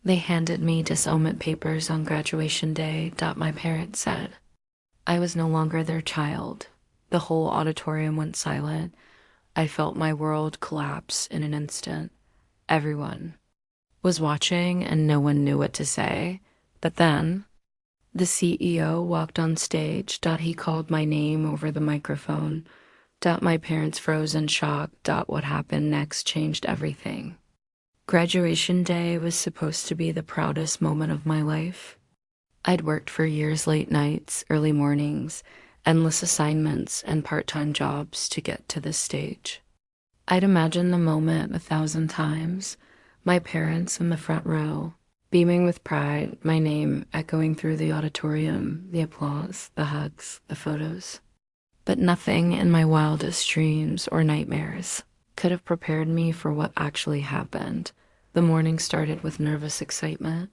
They handed me disownment papers on graduation day. My parents said. I was no longer their child. The whole auditorium went silent. I felt my world collapse in an instant. Everyone was watching and no one knew what to say. But then, the CEO walked on stage. He called my name over the microphone. My parents froze in shock. What happened next changed everything. Graduation day was supposed to be the proudest moment of my life. I'd worked for years, late nights, early mornings, endless assignments, and part-time jobs to get to this stage. I'd imagined the moment 1,000 times, my parents in the front row, beaming with pride, my name echoing through the auditorium, the applause, the hugs, the photos. But nothing in my wildest dreams or nightmares could have prepared me for what actually happened. The morning started with nervous excitement.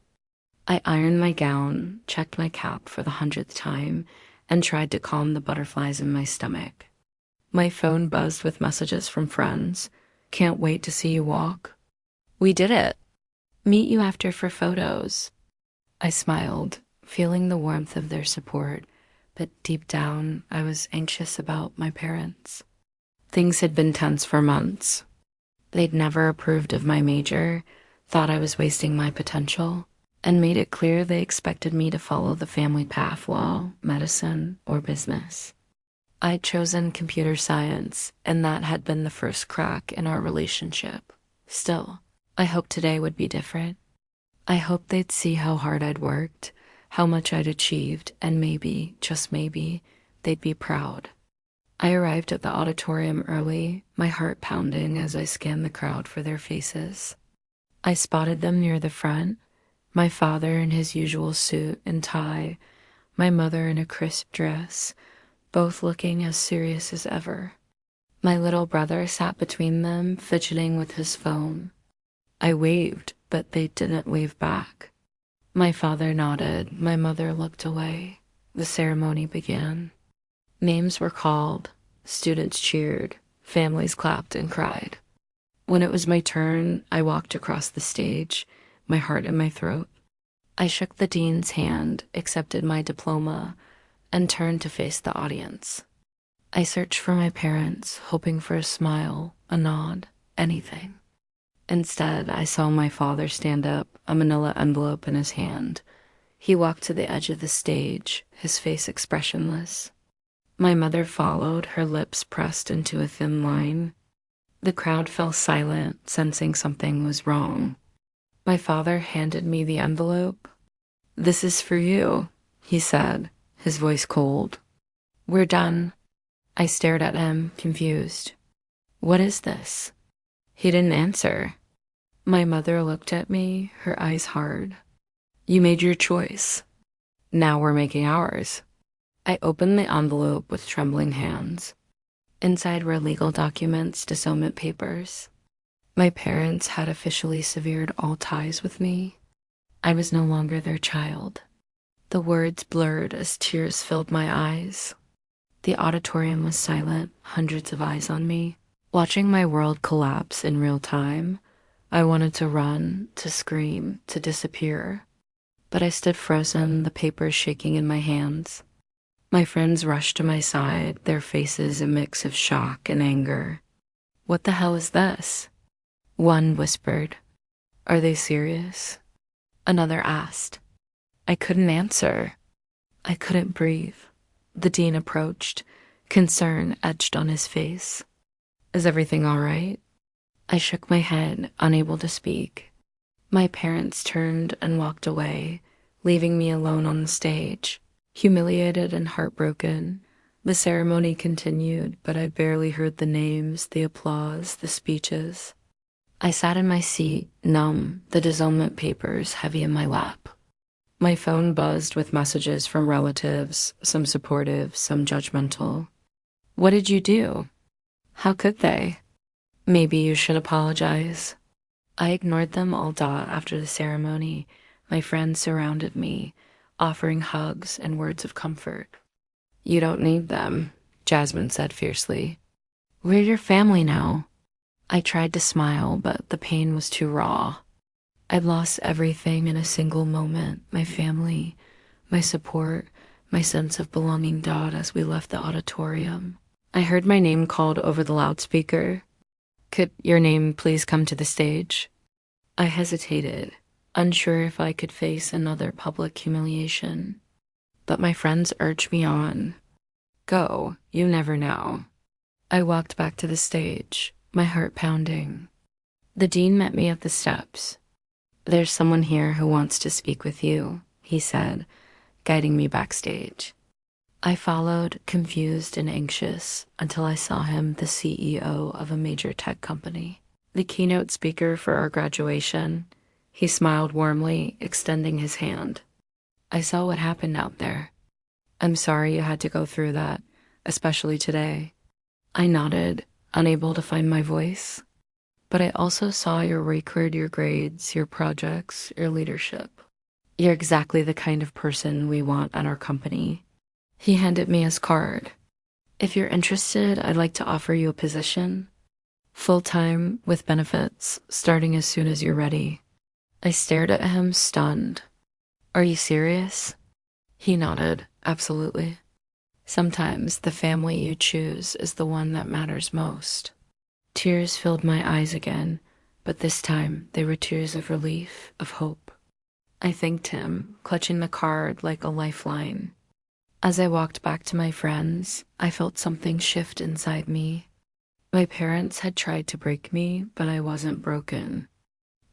I ironed my gown, checked my cap for the 100th time, and tried to calm the butterflies in my stomach. My phone buzzed with messages from friends. Can't wait to see you walk. We did it. Meet you after for photos. I smiled, feeling the warmth of their support, but deep down, I was anxious about my parents. Things had been tense for months. They'd never approved of my major, thought I was wasting my potential, and made it clear they expected me to follow the family path: law, medicine, or business. I'd chosen computer science, and that had been the first crack in our relationship. Still, I hoped today would be different. I hoped they'd see how hard I'd worked, how much I'd achieved, and maybe, just maybe, they'd be proud. I arrived at the auditorium early, my heart pounding as I scanned the crowd for their faces. I spotted them near the front, my father in his usual suit and tie, my mother in a crisp dress, both looking as serious as ever. My little brother sat between them, fidgeting with his phone. I waved, but they didn't wave back. My father nodded, my mother looked away. The ceremony began. Names were called, students cheered, families clapped and cried. When it was my turn, I walked across the stage, my heart in my throat. I shook the dean's hand, accepted my diploma, and turned to face the audience. I searched for my parents, hoping for a smile, a nod, anything. Instead, I saw my father stand up, a manila envelope in his hand. He walked to the edge of the stage, his face expressionless. My mother followed, her lips pressed into a thin line. The crowd fell silent, sensing something was wrong. My father handed me the envelope. "This is for you," he said, his voice cold. "We're done." I stared at him, confused. "What is this?" He didn't answer. My mother looked at me, her eyes hard. "You made your choice. Now we're making ours." I opened the envelope with trembling hands. Inside were legal documents, disownment papers. My parents had officially severed all ties with me. I was no longer their child. The words blurred as tears filled my eyes. The auditorium was silent, hundreds of eyes on me, watching my world collapse in real time. I wanted to run, to scream, to disappear. But I stood frozen, the papers shaking in my hands. My friends rushed to my side, their faces a mix of shock and anger. "What the hell is this?" One whispered, "Are they serious?" Another asked. I couldn't answer. I couldn't breathe. The dean approached, concern etched on his face. "Is everything all right?" I shook my head, unable to speak. My parents turned and walked away, leaving me alone on the stage. Humiliated and heartbroken, the ceremony continued, but I barely heard the names, the applause, the speeches. I sat in my seat, numb, the disownment papers heavy in my lap. My phone buzzed with messages from relatives, some supportive, some judgmental. "What did you do? How could they? Maybe you should apologize." I ignored them all. After the ceremony, my friends surrounded me, offering hugs and words of comfort. "You don't need them," Jasmine said fiercely. "We're your family now." I tried to smile, but the pain was too raw. I'd lost everything in a single moment: my family, my support, my sense of belonging died as we left the auditorium. I heard my name called over the loudspeaker. Could your name please come to the stage? I hesitated, unsure if I could face another public humiliation. But my friends urged me on. Go, you never know. I walked back to the stage, my heart pounding. The dean met me at the steps. There's someone here who wants to speak with you, he said, guiding me backstage. I followed, confused and anxious, until I saw him, the CEO of a major tech company, the keynote speaker for our graduation. He smiled warmly, extending his hand. I saw what happened out there. I'm sorry you had to go through that, especially today. I nodded, unable to find my voice. But I also saw your record, your grades, your projects, your leadership. You're exactly the kind of person we want at our company. He handed me his card. If you're interested, I'd like to offer you a position. Full-time, with benefits, starting as soon as you're ready. I stared at him, stunned. Are you serious? He nodded, absolutely. Sometimes the family you choose is the one that matters most. Tears filled my eyes again, but this time they were tears of relief, of hope. I thanked him, clutching the card like a lifeline. As I walked back to my friends, I felt something shift inside me. My parents had tried to break me, but I wasn't broken.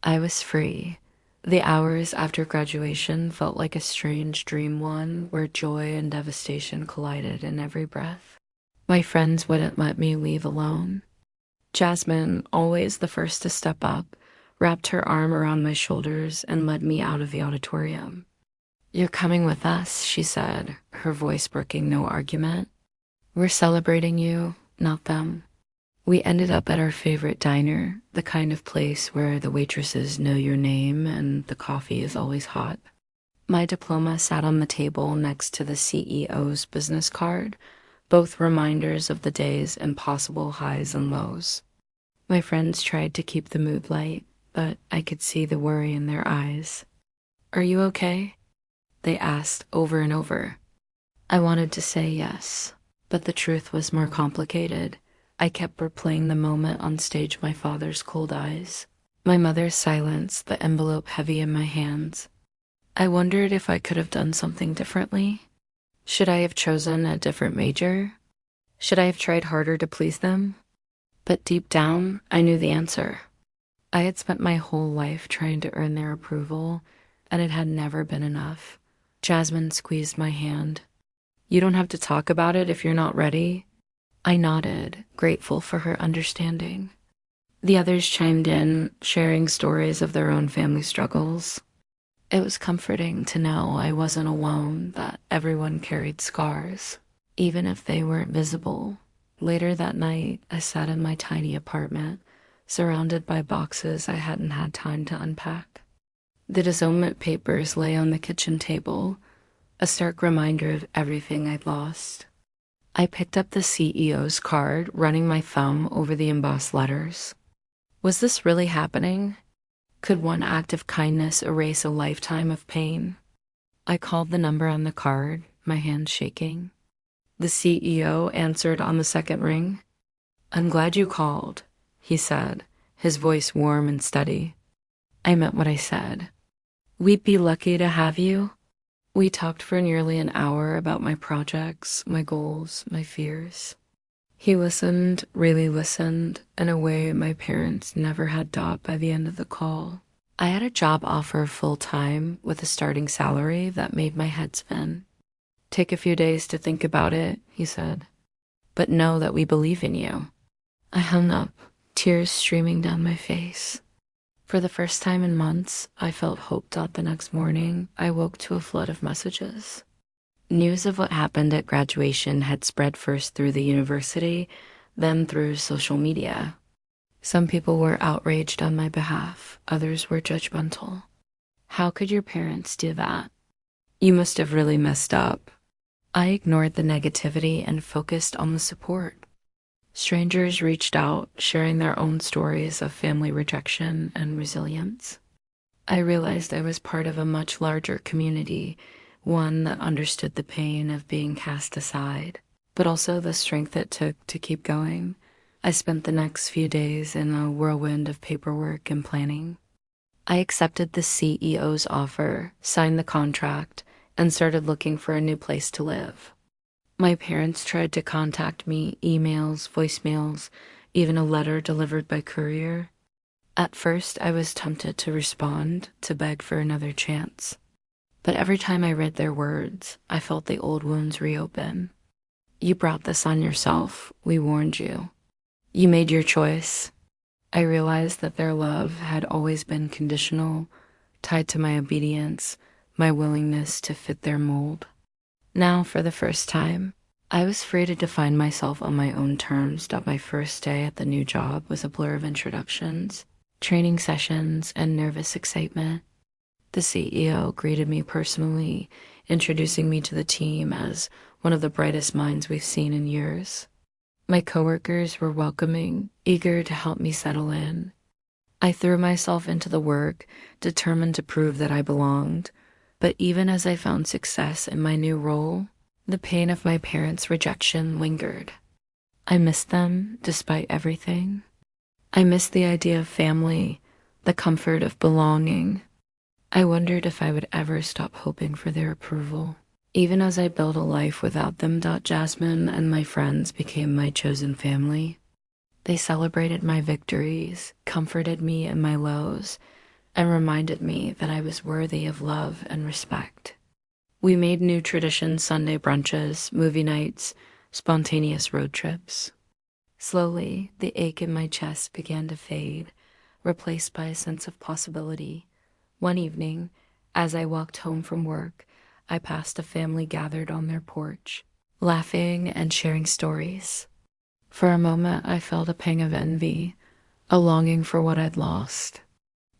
I was free. The hours after graduation felt like a strange dream one where joy and devastation collided in every breath. My friends wouldn't let me leave alone. Jasmine, always the first to step up, wrapped her arm around my shoulders and led me out of the auditorium. You're coming with us, she said, her voice brooking no argument. We're celebrating you, not them. We ended up at our favorite diner, the kind of place where the waitresses know your name and the coffee is always hot. My diploma sat on the table next to the CEO's business card, both reminders of the day's impossible highs and lows. My friends tried to keep the mood light, but I could see the worry in their eyes. Are you okay? They asked over and over. I wanted to say yes, but the truth was more complicated. I kept replaying the moment on stage, my father's cold eyes, my mother's silence, the envelope heavy in my hands. I wondered if I could have done something differently. Should I have chosen a different major? Should I have tried harder to please them? But deep down, I knew the answer. I had spent my whole life trying to earn their approval, and it had never been enough. Jasmine squeezed my hand. You don't have to talk about it if you're not ready. I nodded, grateful for her understanding. The others chimed in, sharing stories of their own family struggles. It was comforting to know I wasn't alone, that everyone carried scars, even if they weren't visible. Later that night, I sat in my tiny apartment, surrounded by boxes I hadn't had time to unpack. The disownment papers lay on the kitchen table, a stark reminder of everything I'd lost. I picked up the CEO's card, running my thumb over the embossed letters. Was this really happening? Could one act of kindness erase a lifetime of pain? I called the number on the card, my hand shaking. The CEO answered on the second ring. I'm glad you called, he said, his voice warm and steady. I meant what I said. We'd be lucky to have you. We talked for nearly an hour about my projects, my goals, my fears. He listened, really listened, in a way my parents never had taught by the end of the call. I had a job offer full-time with a starting salary that made my head spin. Take a few days to think about it, he said. But know that we believe in you. I hung up, tears streaming down my face. For the first time in months, I felt hope. The next morning, I woke to a flood of messages. News of what happened at graduation had spread first through the university, then through social media. Some people were outraged on my behalf, others were judgmental. How could your parents do that? You must have really messed up. I ignored the negativity and focused on the support. Strangers reached out, sharing their own stories of family rejection and resilience. I realized I was part of a much larger community, one that understood the pain of being cast aside, but also the strength it took to keep going. I spent the next few days in a whirlwind of paperwork and planning. I accepted the CEO's offer, signed the contract, and started looking for a new place to live. My parents tried to contact me, emails, voicemails, even a letter delivered by courier. At first, I was tempted to respond, to beg for another chance. But every time I read their words, I felt the old wounds reopen. You brought this on yourself. We warned you. You made your choice. I realized that their love had always been conditional, tied to my obedience, my willingness to fit their mold. Now, for the first time, I was free to define myself on my own terms. My first day at the new job was a blur of introductions, training sessions, and nervous excitement. The CEO greeted me personally, introducing me to the team as one of the brightest minds we've seen in years. My coworkers were welcoming, eager to help me settle in. I threw myself into the work, determined to prove that I belonged. But even as I found success in my new role, the pain of my parents' rejection lingered. I missed them despite everything. I missed the idea of family, the comfort of belonging. I wondered if I would ever stop hoping for their approval. Even as I built a life without them, Jasmine and my friends became my chosen family. They celebrated my victories, comforted me in my lows, and reminded me that I was worthy of love and respect. We made new traditions: Sunday brunches, movie nights, spontaneous road trips. Slowly, the ache in my chest began to fade, replaced by a sense of possibility. One evening, as I walked home from work, I passed a family gathered on their porch, laughing and sharing stories. For a moment, I felt a pang of envy, a longing for what I'd lost.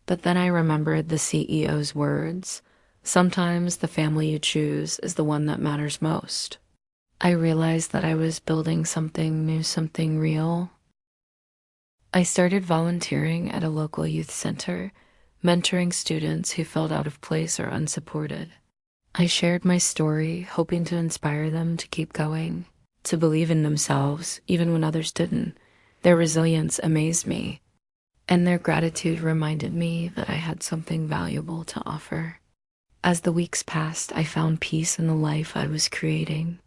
But then I remembered the CEO's words: sometimes the family you choose is the one that matters most. I realized that I was building something new, something real. I started volunteering at a local youth center, mentoring students who felt out of place or unsupported. I shared my story, hoping to inspire them to keep going, to believe in themselves, even when others didn't. Their resilience amazed me, and their gratitude reminded me that I had something valuable to offer. As the weeks passed, I found peace in the life I was creating.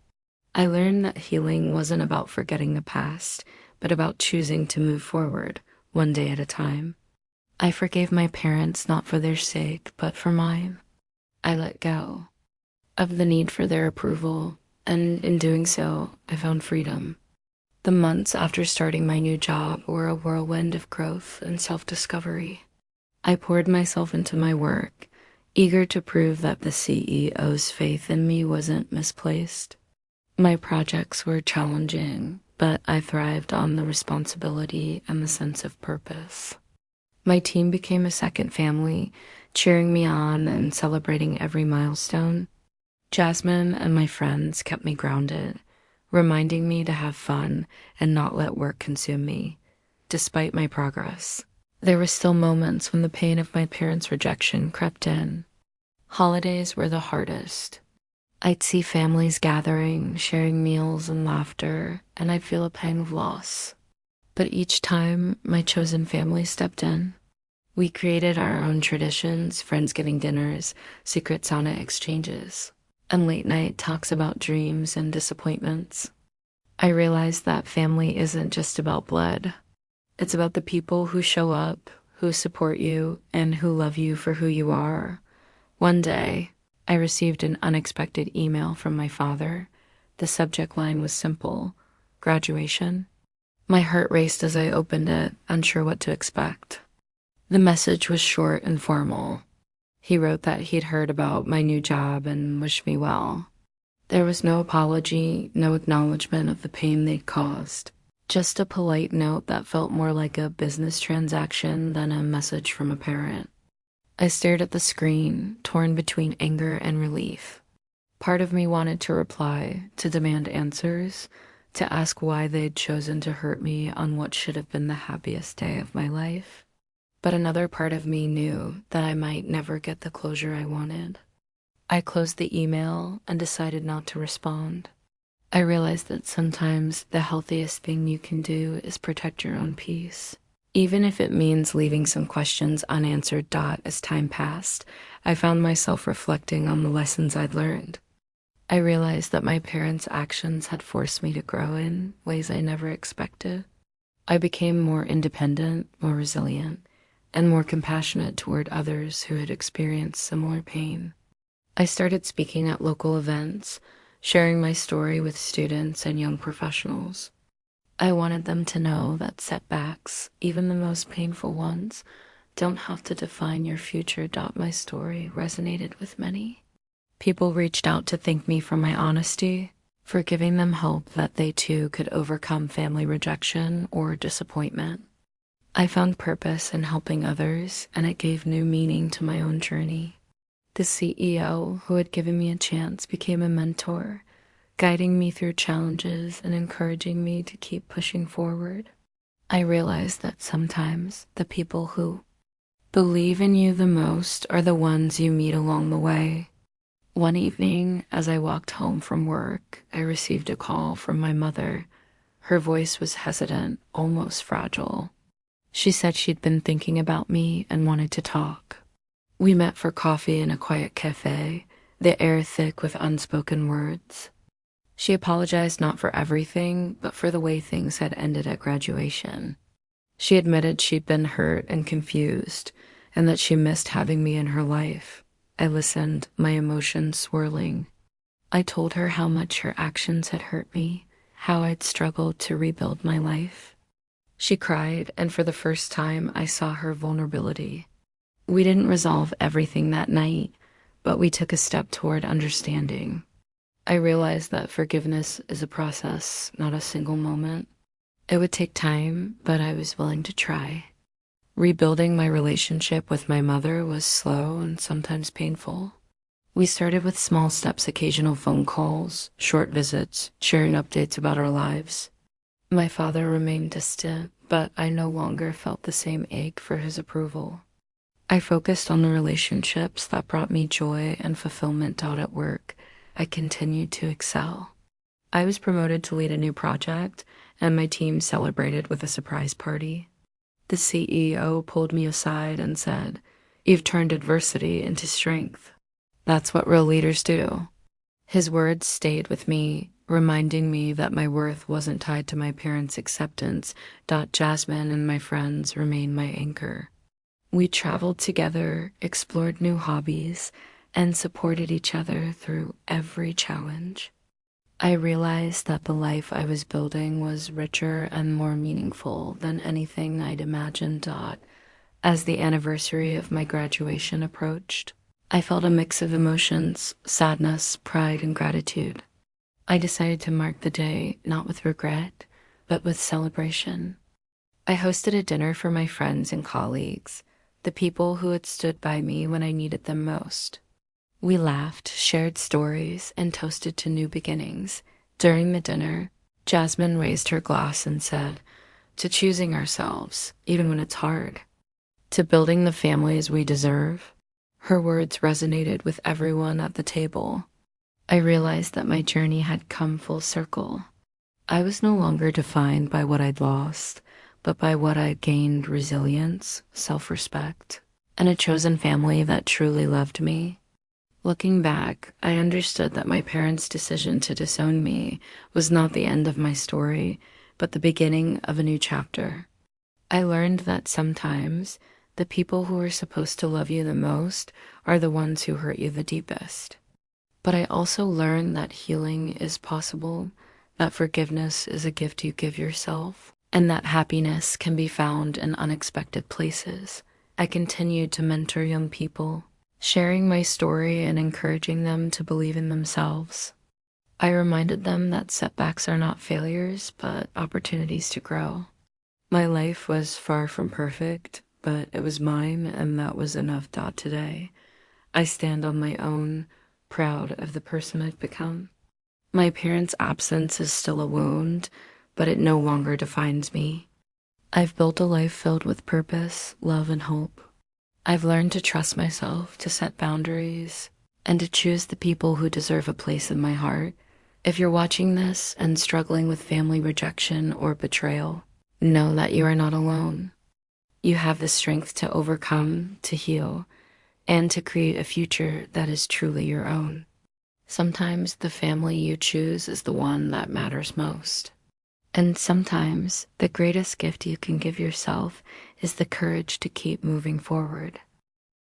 I learned that healing wasn't about forgetting the past, but about choosing to move forward, one day at a time. I forgave my parents not for their sake, but for mine. I let go of the need for their approval, and in doing so, I found freedom. The months after starting my new job were a whirlwind of growth and self-discovery. I poured myself into my work, eager to prove that the CEO's faith in me wasn't misplaced. My projects were challenging, but I thrived on the responsibility and the sense of purpose. My team became a second family, cheering me on and celebrating every milestone. Jasmine and my friends kept me grounded, reminding me to have fun and not let work consume me. Despite my progress, there were still moments when the pain of my parents' rejection crept in. Holidays were the hardest. I'd see families gathering, sharing meals and laughter, and I'd feel a pang of loss. But each time, my chosen family stepped in. We created our own traditions: Friendsgiving dinners, secret sauna exchanges, and late-night talks about dreams and disappointments. I realized that family isn't just about blood. It's about the people who show up, who support you, and who love you for who you are. One day, I received an unexpected email from my father. The subject line was simple: graduation. My heart raced as I opened it, unsure what to expect. The message was short and formal. He wrote that he'd heard about my new job and wished me well. There was no apology, no acknowledgement of the pain they'd caused. Just a polite note that felt more like a business transaction than a message from a parent. I stared at the screen, torn between anger and relief. Part of me wanted to reply, to demand answers, to ask why they'd chosen to hurt me on what should have been the happiest day of my life. but another part of me knew that I might never get the closure I wanted. I closed the email and decided not to respond. I realized that sometimes the healthiest thing you can do is protect your own peace. Even if it means leaving some questions unanswered. As time passed, I found myself reflecting on the lessons I'd learned. I realized that my parents' actions had forced me to grow in ways I never expected. I became more independent, more resilient, and more compassionate toward others who had experienced similar pain. I started speaking at local events, sharing my story with students and young professionals. I wanted them to know that setbacks, even the most painful ones, don't have to define your future. My story resonated with many. People reached out to thank me for my honesty, for giving them hope that they too could overcome family rejection or disappointment. I found purpose in helping others, and it gave new meaning to my own journey. The CEO who had given me a chance became a mentor, guiding me through challenges and encouraging me to keep pushing forward. I realized that sometimes the people who believe in you the most are the ones you meet along the way. One evening, as I walked home from work, I received a call from my mother. Her voice was hesitant, almost fragile. She said she'd been thinking about me and wanted to talk. We met for coffee in a quiet cafe, the air thick with unspoken words. She apologized not for everything, but for the way things had ended at graduation. She admitted she'd been hurt and confused, and that she missed having me in her life. I listened, my emotions swirling. I told her how much her actions had hurt me, how I'd struggled to rebuild my life. She cried, and for the first time, I saw her vulnerability. We didn't resolve everything that night, but we took a step toward understanding. I realized that forgiveness is a process, not a single moment. It would take time, but I was willing to try. Rebuilding my relationship with my mother was slow and sometimes painful. We started with small steps, occasional phone calls, short visits, sharing updates about our lives. My father remained distant, but I no longer felt the same ache for his approval. I focused on the relationships that brought me joy and fulfillment. At work, I continued to excel. I was promoted to lead a new project, and my team celebrated with a surprise party. The CEO pulled me aside and said, "You've turned adversity into strength. That's what real leaders do." His words stayed with me, reminding me that my worth wasn't tied to my parents' acceptance. Jasmine and my friends remained my anchor. We traveled together, explored new hobbies, and supported each other through every challenge. I realized that the life I was building was richer and more meaningful than anything I'd imagined. As the anniversary of my graduation approached, I felt a mix of emotions, sadness, pride, and gratitude. I decided to mark the day not with regret, but with celebration. I hosted a dinner for my friends and colleagues, the people who had stood by me when I needed them most. We laughed, shared stories, and toasted to new beginnings. During the dinner, Jasmine raised her glass and said, "To choosing ourselves, even when it's hard. To building the families we deserve." Her words resonated with everyone at the table. I realized that my journey had come full circle. I was no longer defined by what I'd lost, but by what I'd gained: resilience, self-respect, and a chosen family that truly loved me. Looking back, I understood that my parents' decision to disown me was not the end of my story, but the beginning of a new chapter. I learned that sometimes the people who are supposed to love you the most are the ones who hurt you the deepest. But I also learned that healing is possible, that forgiveness is a gift you give yourself, and that happiness can be found in unexpected places. I continued to mentor young people, sharing my story and encouraging them to believe in themselves. I reminded them that setbacks are not failures, but opportunities to grow. My life was far from perfect, but it was mine, and that was enough. Today, I stand on my own, proud of the person I've become. My parents' absence is still a wound, but it no longer defines me. I've built a life filled with purpose, love, and hope. I've learned to trust myself, to set boundaries, and to choose the people who deserve a place in my heart. If you're watching this and struggling with family rejection or betrayal, know that you are not alone. You have the strength to overcome, to heal, and to create a future that is truly your own. Sometimes the family you choose is the one that matters most. And sometimes the greatest gift you can give yourself is the courage to keep moving forward.